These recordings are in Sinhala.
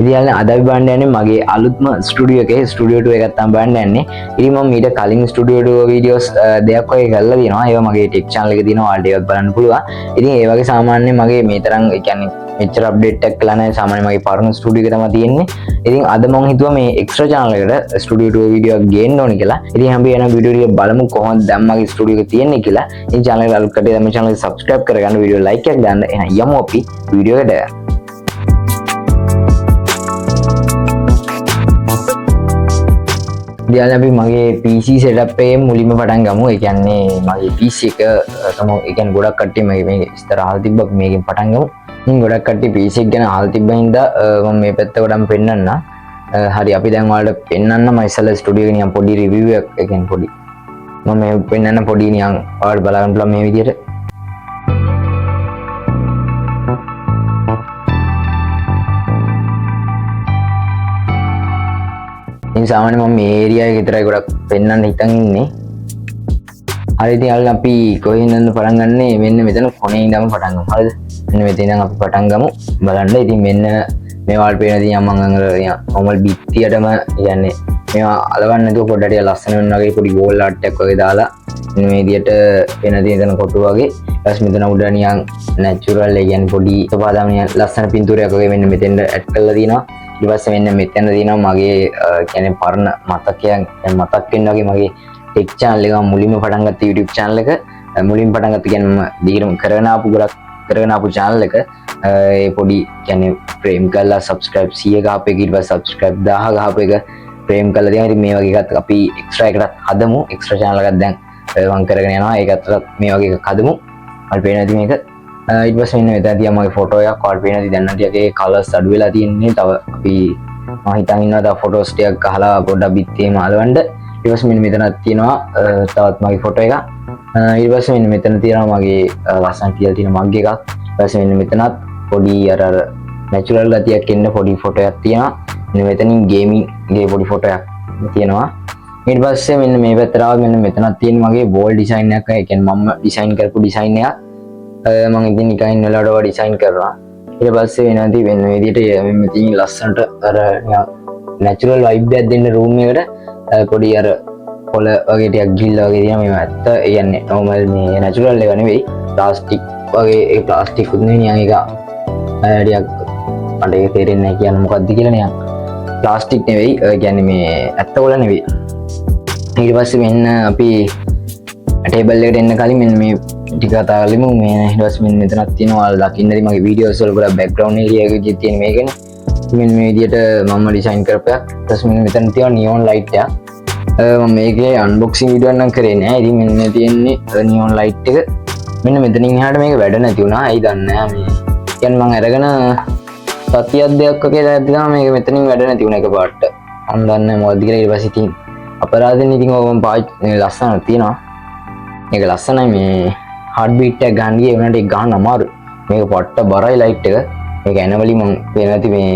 ඉතින් අද අපි බලන්න යන්නේ මගේ අලුත්ම ස්ටුඩියෝ එකේ ස්ටුඩියෝ 2 එකක් තමයි බලන්න යන්නේ. ඉතින් මම ඊට කලින් ස්ටුඩියෝ 2 වීඩියෝස් දෙකක් වගේ කරලා තියෙනවා. ඒවා මගේ ටෙක් channel එකේ තියෙනවා. ඔයාලට ඒවත් බලන්න පුළුවන්. ඉතින් ඒ වගේ සාමාන්‍යයෙන් මගේ මේ තරම් ඒ කියන්නේ මෙච්චර අප්ඩේට් එකක් කළා නැහැ. සාමාන්‍යයෙන් මගේ පරණ ස්ටුඩියෝ එක තමයි තියෙන්නේ. ඉතින් අද මම හිතුවා මේ එක්ස්ට්‍රා channel එකට ස්ටුඩියෝ 2 වීඩියෝ එකක් ගේන්න ඕනේ කියලා. ඉතින් අපි යන වීඩියෝ එක බලමු කොහොමද දැන් මගේ ස්ටුඩියෝ එක තියෙන්නේ කියලා. ඉතින් channel එක අලුත් කටේ තමයි channel එක subscribe කරගන්න වීඩියෝ like එකක් දාන්න. එහෙනම් යමු අපි වීඩියෝ එකට. දැන් අපි මගේ PC setup එකේ මුලින්ම පටන් ගමු. ඒ කියන්නේ මගේ PC එක තමයි ඒ කියන්නේ ගොඩක් කට්ටිය මගේ මේක ඉස්තර අහලා තිබ්බා මේකෙන් පටන් ගමු. ඉතින් ගොඩක් කට්ටිය PC එක ගැන අහලා තිබ්බ හින්දා මම මේ පැත්ත කොටම පෙන්නන්න. හරි අපි දැන් ඔයාලට පෙන්නන්න මම ඉස්සෙල්ලා ස්ටුඩියෝ එකේ නිකන් පොඩි රිවිව් එකක් ඒ කියන්නේ පොඩි මම මේ පෙන්නන්න පොඩි නිකන් ඔයාලට බලන්න පුළුවන් මේ විදිහට. ඉතින් සාමාන්‍යයෙන් මම මේ ඒරියා එක විතරයි ගොඩක් පෙන්වන්න හිතන් ඉන්නේ. හරි ඉතින් අල්ල අපි කොහෙන්ද පටන් ගන්නෙ? මෙන්න මෙතන කොනේ ඉඳන් පටන් ගමු. හරිද? මෙන්න මෙතන ඉඳන් අපි පටන් ගමු. බලන්න ඉතින් මෙන්න මේ වල් පේන ඉතින් මම අර normal බිත්තියටම කියන්නේ මේවා අලවන්න නැතුව පොඩ්ඩට ලස්සන වෙන වගේ පොඩි වෝල් ආර්ට් එකක් වගේ දාලා මෙන්න මේ විදියට වෙන තියෙන කොටු වගේ ඊට මෙතන උඩ නිකන් නැචරල් ඒ කියන්නේ පොඩි සපාදාම ලස්සන පින්තූරයක් වගේ මෙන්න මෙතෙන්ට ඇඩ් කරලා තිනවා. ඊට පස්සේ මෙන්න මෙතන තියෙනවා මගේ කියන්නේ පරණ මතකයන් මතක් වෙන වගේ මගේ ටෙක් channel එක මුලින්ම පටන් ගත්ත YouTube channel එක මුලින්ම පටන් ගත්ත කියන්නේ මම දිගටම කරගෙන ආපු ගොඩක් කරගෙන ආපු channel එක ඒ පොඩි කියන්නේ ප්‍රේම් කරලා subscribe 100 ගහපු එක ඊට පස්සේ subscribe 1000 ගහපු එක ප්‍රේම් කරලා තියෙනවා. ඉතින් මේ වගේ එකක් අපි extra එකකට හදමු. extra channel එකක් දැන් මම කරගෙන යනවා. ඒකත් මේ වගේ එකක් හදමු. අපිට පේන ඉතින් මේක ඊට පස්සේ මෙන්න මෙතන තියා මගේ ෆොටෝ එකක් ඔයාලට පේනවා. ඉතින් දැන් නම් ටිකේ කලර්ස් අඩු වෙලා තියෙන්නේ. තව අපි මම හිතන් ඉන්නවා තව ෆොටෝස් ටිකක් ගහලා පොඩ්ඩක් බිත්තේම අලවන්න. ඊට පස්සේ මෙන්න මෙතනක් තියෙනවා තවත් මගේ ෆොටෝ එකක්. ඊට පස්සේ මෙන්න මෙතන තියෙනවා මගේ ලස්සන තියලා තියෙන මග් එකක්. ඊට පස්සේ මෙන්න මෙතනත් පොඩි අර නැචරල් ගතියක් එන්න පොඩි ෆොටෝ එකක් තියෙනවා. මෙන්න මෙතනින් ගේමින් ගේ පොඩි ෆොටෝ එකක් තියෙනවා. ඊට පස්සේ මෙන්න මේ පැත්තට ආව මෙන්න මෙතනක් තියෙන මගේ වෝල් ඩිසයින් එකක්. ඒ කියන්නේ මම ඩිසයින් කරපු ඩිසයින් එකක්. මම ඉතින් නිකන් ඉන්නලාට ඩිසයින් කරනවා. ඊට පස්සේ වෙනදී වෙන විදිහට මෙන්න තියෙන ලස්සනට අර නැචරල් වයිබ් එකක් දෙන්න රූම් එකට පොඩි අර පොළ වගේ ටිකක් ගිල්ලා වගේ තියෙනවා. මේ ඇත්ත ඒ කියන්නේ normal මේ නැචරල් එක නෙවෙයි ප්ලාස්ටික් වගේ ඒ ප්ලාස්ටික් උත් නෙවෙයි නිකන් එක ටිකක් මට ඒක තේරෙන්නේ නැහැ කියන්නේ මොකද්ද කියලා නිකන් ප්ලාස්ටික් නෙවෙයි ඒ කියන්නේ මේ ඇත්ත වල නෙවෙයි. ඊට පස්සේ මෙන්න අපි ටේබල් එකට එන්න කලින් මෙන්න මේ ටික කතා කරලිමු. මේ ඊට පස්සේ මෙන්න මෙතනක් තියෙනවා ඔයාලා දකින්නදී මගේ වීඩියෝස් වල ගොඩක් බෑග්ග්‍රවුන්ඩ් ඒරියා එකේ තියෙන මේකනේ. මෙන්න මේ විදිහට මම ඩිසයින් කරපයක්. ඊට පස්සේ මෙන්න මෙතන තියෙනවා නියොන් ලයිට් එකක්. මම මේකේ අන්බොක්සින් වීඩියෝ එකක් නම් කරේ නෑ. ඉතින් මෙන්න තියෙන්නේ නියොන් ලයිට් එක. මෙන්න මෙතනින් එහාට මේක වැඩ නැති වුණා. ඇයි දන්නේ නෑ මේ. කියන්නේ මම අරගෙන සතියක් දෙකක් වගේ දැක්කම මේක මෙතනින් වැඩ නැති වුණා එකපාරට. මම දන්නේ මොකද්ද කියලා. ඊට පස්සේ ඉතින් අපරාධෙන් ඉතින් ඕක මම පාවිච්චි ලස්සන තියෙනවා. මේක ලස්සනයි මේ හાર્ඩ් බීට් එක ගන්න ගියේ උනට ඒක ගන්න අමාරුයි. මේක පොට්ට බරයි ලයිට් එක. මේක ඇනවලි මම වෙනති මේ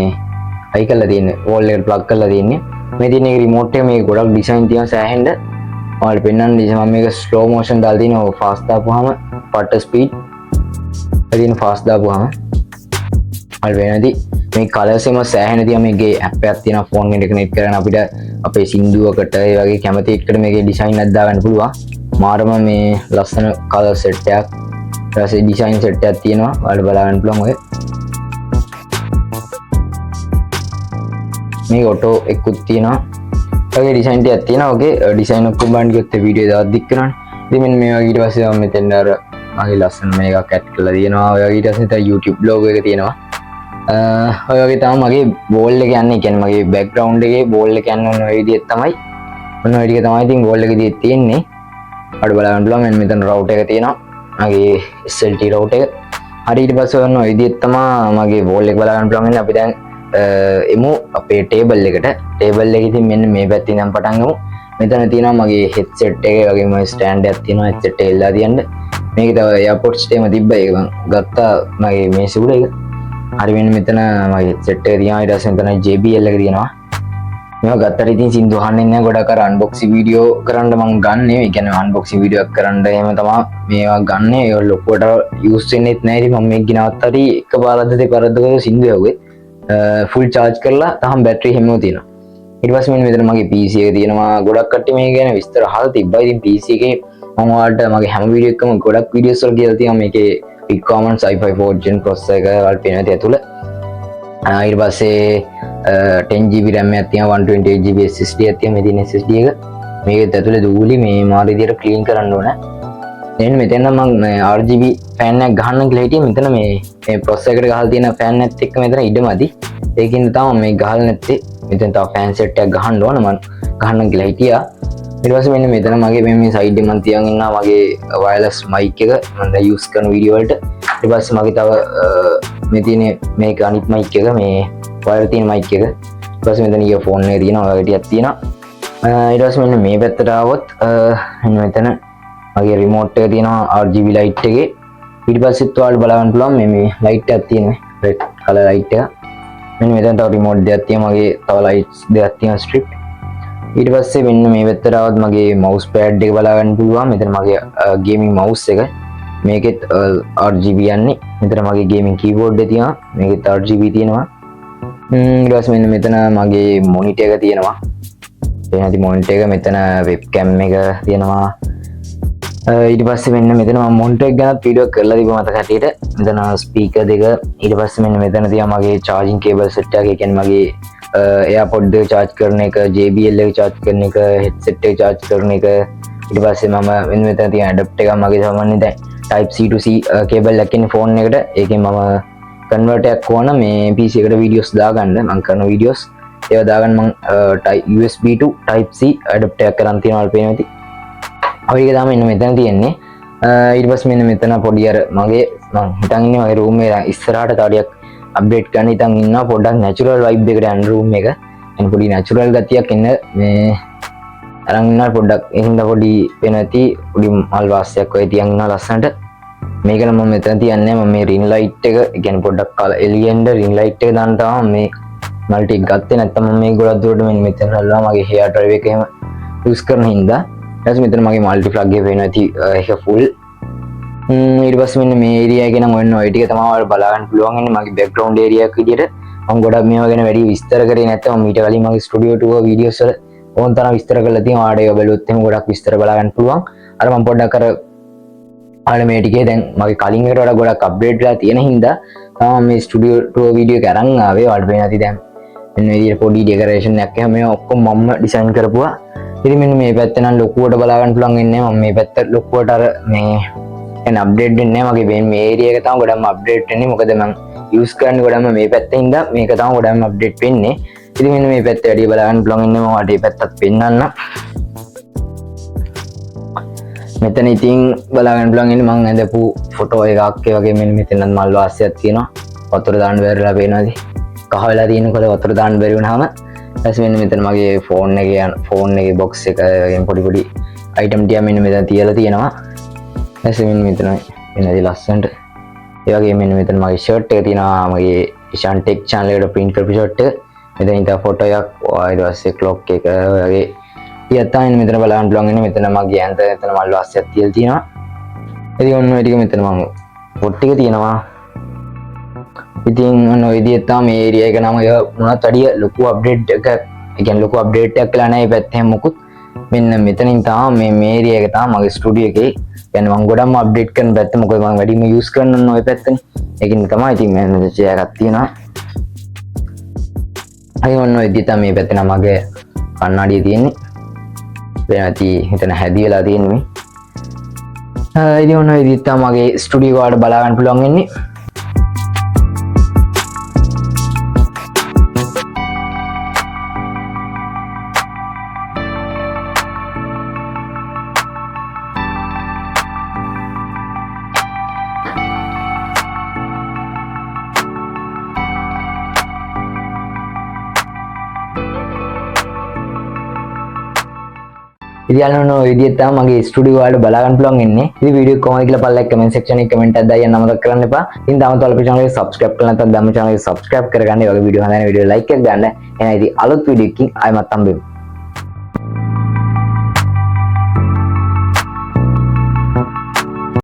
අයි කරලා තියෙන්නේ වෝල් එකට ප්ලග් කරලා තියෙන්නේ. මේ තියෙන එක රිමෝට් එක මේක ගොඩක් ඩිසයින් තියෙනවා සෑහෙන්න. ඔයාලට පෙන්නන්න මම මේක ස්ලෝ මෝෂන් දාලා තියෙනවා. ෆාස්ට් දාපුවාම පට ස්පීඩ් එදින ෆාස්ට් දාපුවාම ඔයාලට වෙනදී මේ කලර්ස් එකම සෑහෙන තියෙනවා. මේකේ ඇප් එකක් තියෙනවා ෆෝන් එකට කනෙක්ට් කරගෙන අපිට අපේ සින්දුවකට ඒ වගේ කැමති එකට මේකේ ඩිසයින් එකක් දාගන්න පුළුවන්. මාරම මේ ලස්සන කලර් සෙට් එකක් ඊට පස්සේ ඩිසයින් සෙට් එකක් තියෙනවා. ඔයාලට බලන්න පුළුවන් ඔය මේ ඔටෝ එකකුත් තියෙනවා. ඔයගේ ඩිසයින් ටිකක් තියෙනවා. ඔගේ ඩිසයින් ඔක්කොම බලන්න ගියොත් වීඩියෝ දාලා දික් කරනවා. ඉතින් මෙන්න මේ වගේ ඊට පස්සේ මම මෙතෙන් අර මගේ ලස්සන මේකක් ඇඩ් කරලා තියෙනවා. ඔය වගේ ඊට පස්සේ තව YouTube logo එක තියෙනවා. ඔය වගේ තමයි මගේ වෝල් එක යන්නේ. කියන්නේ මගේ බෑග්ග්‍රවුන්ඩ් එකේ වෝල් එක යන්නේ ඔන්න ඔය විදිහට තමයි. ඔන්න ඔය ටික තමයි ඉතින් වෝල් එකේ තියෙන්නේ. අඩ බලන්න පුළුවන් මෙන්න මෙතන රවුටර් එක තියෙනවා. මගේ SLT රවුටර් එක. හරි ඊට පස්සේ ඔන්න ඔය විදිහට තමයි මගේ වෝල් එක බලන්න පුළුවන්. අපි දැන් එමු අපේ ටේබල් එකට. ටේබල් එකේ ඉතින් මෙන්න මේ පැත්තේ ඉඳන් පටන් ගමු. මෙතන තියෙනවා මගේ හෙඩ්සෙට් එක. ඒ වගේම ස්ටෑන්ඩ් එකක් තියෙනවා හෙඩ්සෙට් එක එල්ලලා තියන්න. මේක තව එයාපෝට්ස් එකේම තිබ්බා. ඒක මම ගත්තා මගේ මේස උඩ එක. හරි මෙන්න මෙතන මගේ හෙඩ්සෙට් එක තියෙනවා. ඊට පස්සේ මෙතන JBL එක තියෙනවා. මේවා ගත්තට ඉතින් සින්දු අහන්නේ නැහැ. ගොඩක් අර අන්බොක්සින් වීඩියෝ කරන්න මම ගන්නෙ. ඒ කියන්නේ අන්බොක්සින් වීඩියෝ එකක් කරන්න එහෙම තමයි මේවා ගන්නෙ. ඒ ලොකුවට යූස් වෙන්නෙත් නැහැ. ඉතින් මම මේක ගිනවත් හරි එකපාරක් දෙපාරක් දෙක සින්දු යවුවේ. ෆුල් චාර්ජ් කරලා තහම බැටරි හැමෝ තියෙනවා. ඊට පස්සේ මෙන්න මෙතන මගේ PC එක තියෙනවා. ගොඩක් කට්ටිය මේ ගැන විස්තර අහලා තිබ්බා. ඉතින් PC එකේ මම ඔයාලට මගේ හැම වීඩියෝ එකකම ගොඩක් වීඩියෝස් වල කියලා තියෙනවා මේකේ Performance i5 4th gen processor එක වල පේනවා ඇතුළ. ඊට පස්සේ 10GB RAM එකක් තියෙනවා 128GB SSD එකක් තියෙනවා. මේ තියෙන SSD එක මේකෙත් ඇතුලේ දූලි මේ මාර විදියට ක්ලීන් කරන්න ඕන. දැන් මෙතන මම RGB ෆෑන් එකක් ගහන්න කියලා හිටියේ. මෙතන මේ processor එකට ගහලා තියෙන ෆෑන් එකත් එක්ක මෙතන ඉඩමදි. ඒකින් තමයි මේ ගහලා නැත්තේ. මෙතන තව ෆෑන් සෙට් එකක් ගහන්න ඕන. මම ගහන්න කියලා හිටියා. ඊට පස්සේ මෙන්න මෙතන මගේ මේ සයිඩ් එකේ මම තියන් ඉන්නවා මගේ වයර්ලස් මයික් එක මම දැන් යූස් කරන වීඩියෝ වලට. ඊට පස්සේ මගේ තව මේ තියෙන මේක අනිත් මයික් එක මේ වයර් තියෙන මයික් එක. ඊට පස්සේ මෙතන ඉයර්ෆෝන් එක තියෙනවා ඔය ටිකක් තියෙනවා. ඊට පස්සේ මෙන්න මේ පැත්තට ආවොත් මෙන්න මෙතන මගේ රිමෝට් එක තියෙනවා RGB ලයිට් එකේ. ඊට පස්සෙත් ඔයාලට බලන්න පුළුවන් මේ ලයිට් එකක් තියෙනවා රෙඩ් කලර් ලයිට් එක. මෙන්න මෙතන තව රිමෝට් දෙකක් තියෙනවා මගේ තව ලයිට්ස් දෙකක් තියෙනවා ස්ට්‍රිප්. ඊට පස්සේ මෙන්න මේ පැත්තට આવත් මගේ මවුස් පෑඩ් එක බලා ගන්න පුළුවන්. මෙතන මගේ ගේමින් මවුස් එක. මේකෙත් RGB යන්නේ. මෙතන මගේ ගේමින් කීබෝඩ් එක තියෙනවා. මේකෙත් RGB තියෙනවා. ඊට පස්සේ මෙන්න මෙතන මගේ මොනිටර් එක තියෙනවා. එනදි මොනිටර් එක මෙතන වෙබ්කැම් එක තියෙනවා. ඊට පස්සේ මෙන්න මෙතන මම මොනිටර් එක ගැන වීඩියෝ කරලා තිබුණා මතක හැටියට. මෙතන ස්පීකර් දෙක. ඊට පස්සේ මෙන්න මෙතන තියෙනවා මගේ charging cable set එක. ඒ කියන්නේ මගේ AirPod එක charge කරන එක, JBL එක charge කරන එක, headset එක charge කරන එක. ඊට පස්සේ මම මෙන්න මෙතන තියෙන adapter එක මගේ සාමාන්‍යයෙන් දැන් type C to C cable එකක් ඉන්නේ ෆෝන් එකට. ඒකෙන් මම converter එකක් ඕන මේ PC එකට videos දාගන්න. මම කරන videos ඒවා දාගන්න මම USB to type C adapter එකක් කරන් තියෙනවා වල පේනවා ඉතින්. ඔය එක තමයි මෙන්න මෙතන තියෙන්නේ. ඊට පස්සේ මෙන්න මෙතන පොඩි අර මගේ මම හිතන් ඉන්නේ මගේ room එක ඉස්සරහට තව ටිකක් අප්ඩේට් කරන්න හිතන් ඉන්නවා. පොඩ්ඩක් natural vibe එකකට යන්න room එක. එන්න පොඩි natural ගතියක් එන්න මේ අරන් ඉන්නවා පොඩ්ඩක්. එහෙනම් පොඩි වෙන ඇති පොඩි මල් වාසයක් ඔය තියන් ඉන්නවා ලස්සනට. මේක නම් මම මෙතන තියන්නේ මම මේ ring light එක ඒ කියන්නේ පොඩ්ඩක් කල එළියෙන්ද ring light එක දාන්න තමයි මේ මල්ටි ගත්තේ. නැත්නම් මම මේ ගොඩක් දුරට මෙන්න මෙතන හල්ලා මගේ hair drive එක එහෙම use කරන හින්දා ඊට මෙතන මගේ මල්ටි ප්ලග් එක පේනවා ඇති ඒක full. ඊට පස්සේ මෙන්න මේ ඒරියා එක නම් ඔන්න ඔය ටික තමයි ඔයාලට බලා ගන්න පුළුවන් ඉන්නේ මගේ බෑග්ග්‍රවුන්ඩ් ඒරියා එක විදියට. මම ගොඩක් මේවා ගැන වැඩි විස්තර කරේ නැත්නම් මම ඊට කලින් මගේ ස්ටුඩියෝ ටුවර් වීඩියෝස් වල ඕන තරම් විස්තර කරලා තියෙනවා. ඔයාලට ඒක බැලුවොත් එහෙම ගොඩක් විස්තර බලා ගන්න පුළුවන්. අර මම පොඩ්ඩක් අර ඔයාලා මේ ටිකේ දැන් මගේ කලින් එකට වඩා ගොඩක් අප්ඩේට් වෙලා තියෙන හින්දා තමයි මේ ස්ටුඩියෝ ටුවර් වීඩියෝ එක අරන් ආවේ. ඔයාලට පේනවා ඇති දැන් මෙන්න මේ විදියට පොඩි ඩෙකරේෂන් එකක් එහෙම මේවා ඔක්කොම මම ඩිසයින් කරපුවා. ඉතින් මෙන්න මේ පැත්තේ නම් ලොකුවට බලා ගන්න පුළුවන් වෙන්නේ මම මේ පැත්ත ලොකුවට අර මේ එන අප්ඩේට් වෙන්නේ නැහැ. මගේ මේ ඒරියා එක තමයි ගොඩක්ම අප්ඩේට් වෙන්නේ. මොකද මම යූස් කරන්නේ ගොඩක්ම මේ පැත්තේ ඉඳලා මේක තමයි ගොඩක්ම අප්ඩේට් වෙන්නේ. ඉතින් මෙන්න මේ පැත්තේ වැඩි බලා ගන්න පුළුවන් වෙන්නේ මම ඔයාලට මේ පැත්තත් පෙන්නන්න. මෙතන ඉතින් බලා ගන්න පුළුවන් ඉන්නේ මම ඇඳපු ෆොටෝ එකක් ඒ වගේ මෙන්න මෙතනත් මල් වාසියක් තියෙනවා. වතුර දාන්න බැරිලා පේනවාද? කහ වෙලා තියෙනකොට වතුර දාන්න බැරි වුණාම ඊපස්සේ මෙන්න මෙතන මගේ ෆෝන් එකේ බොක්ස් එක වගේ පොඩි පොඩි අයිටම් ටික මෙන්න මෙතන තියලා තියෙනවා. ඊපස්සේ මෙන්න මෙතන එනදී ලස්සනට ඒ වගේ මෙන්න මෙතන මගේ ෂර්ට් එක තියෙනවා. මගේ ඉෂාන් ටෙක් channel එකට print කරපු ෂර්ට් එක. මෙතන ඉතින් ෆොටෝ එකක් ඊට පස්සේ ක්ලොක් එක වගේ ඊයත්තාගෙන මෙතන බලන්න පුළුවන් ඉන්නේ. මෙතන මගේ ඇඳ එතන මල් වාසියක් තියලා තියෙනවා. ඉතින් ඔන්න ඔය ටික මෙතන මම පොට් ටික තියෙනවා. ඉතින් ඔන්න ඔය විදිහට තමයි මේ ඒරියා එක නම් ඔය මොනවත් වැඩිය ලොකු අප්ඩේට් එක ඒ කියන්නේ ලොකු අප්ඩේට් එකක් කියලා නැහැ මේ පැත්තේ මොකුත්. මෙන්න මෙතනින් තමයි මේ ඒරියා එක තමයි මගේ ස්ටුඩියෝ එකේ. කියන්නේ මම ගොඩක්ම අප්ඩේට් කරන පැත්ත මොකද මම වැඩිම යූස් කරන ඔය පැත්තනේ. ඒකින් තමයි ඉතින් මම චෙයාර් එකක් තියෙනවා. අය ඔන්න ඔය විදිහට තමයි මේ පැත්තේ නම් මගේ කණ්ණාඩිය තියෙන්නේ. වෙනති හිතන හැදි වෙලා තියෙන්නේ. ඉතින් ඔන්න ඔය විදිහට තමයි මගේ ස්ටුඩියෝ එක වලට බලා ගන්න පුළුවන් වෙන්නේ. ඉතින් ඔන්න ඔය විදිහට තමයි මගේ ස්ටුඩියෝ වලට බලා ගන්න පුළුවන් ඉන්නේ. ඉතින් වීඩියෝ කොහොමද කියලා බලලා කමෙන්ට් සෙක්ෂන් එකේ කමෙන්ට් එකක් දාන්න අමතක කරන්න එපා. ඉතින් තාමත් ඔයාලා අපේ channel එක subscribe කරලා නැත්නම් ධම්ම channel එක subscribe කරගන්න. ඒ වගේ වීඩියෝ හදන වීඩියෝ like එකක් ගන්න. එහෙනම් ඉතින් අලුත් වීඩියෝ එකකින් ආයෙමත් හම්බෙමු.